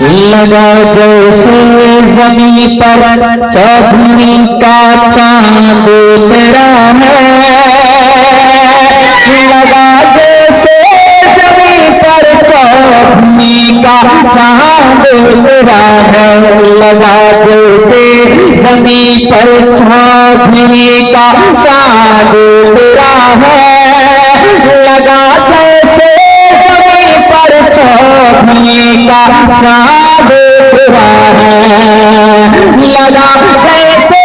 लगा जैसे जमीन पर चौधरी का चांद तेरा है। लगा जैसे जमीन पर चौधरी का चांद तेरा है। लगा जैसे जमीन पर चौधरी का चांद तेरा है। लगा जैसे जमीन पर चौधरी का चांद तेरा है। लगा जैसे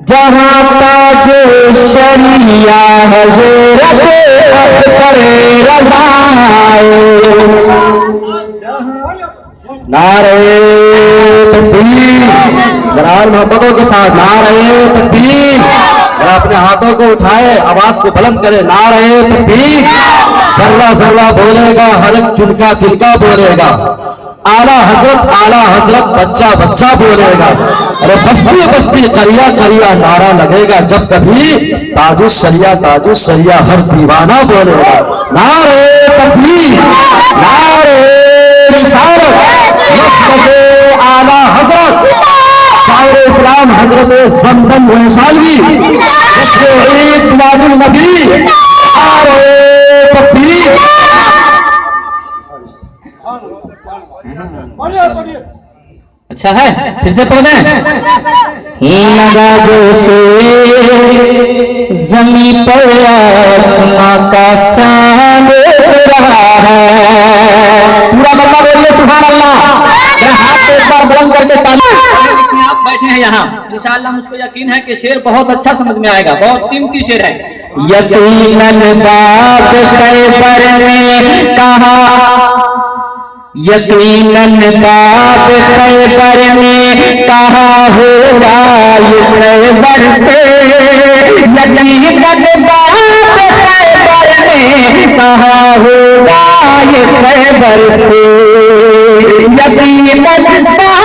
जहाँ ताज शरिया हज़रत अख्तर रज़ा नारे तकबीर। जरा मोहब्बतों के साथ नारे तकबीर। जरा अपने हाथों को उठाए, आवाज को बुलंद करे, नारे तकबीर। सर्रा सर्रा बोलेगा, हर एक तिनका तिनका बोलेगा। आला हजरत बच्चा बच्चा बोलेगा। अरे बस्ती बस्ती करिया करिया नारा लगेगा जब कभी ताजु सरिया हर दीवाना बोलेगा। नारे तकबीर, नारे रिसालत, मसलके आला हजरत शायर इस्लाम हजरत ज़मज़म वैशाली मिलादुल नबी। नारे तकबीर। अच्छा है, फिर से पढ़ दें। लगा जैसे जमीन पर आसमां का चांद रहा है। पूरा मल्ला बोलिए सुभान अल्लाह। हाथ एक बार बुलंद करके ताली। आप बैठे हैं यहाँ, इंशाअल्लाह मुझको यकीन है कि शेर बहुत अच्छा समझ में आएगा, बहुत कीमती शेर है। यकीनन बात खैबर ने कहा, यकीनन बात खैबर ने कहा होगा ये खैबर से। यकीनन बात खैबर ने कहा होगा ये खैबर से। यकीनन बात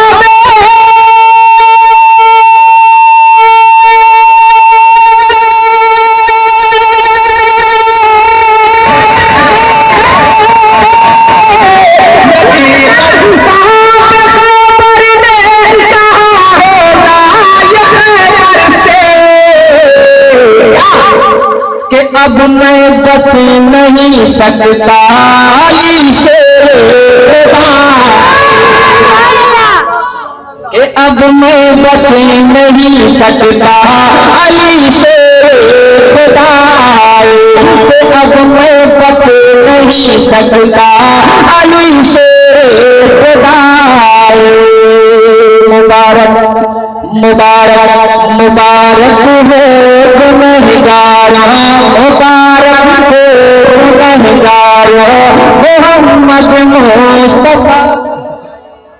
अब मैं बच नहीं सकता अली शेर के। अब मैं बच नहीं सकता अली शेर के। अब मैं बच नहीं सकता अली शेर। मुबारक मुबारक मुबारक हो गुनहगार, मुबारक हो गुनहगार मोहम्मद मुस्तफा।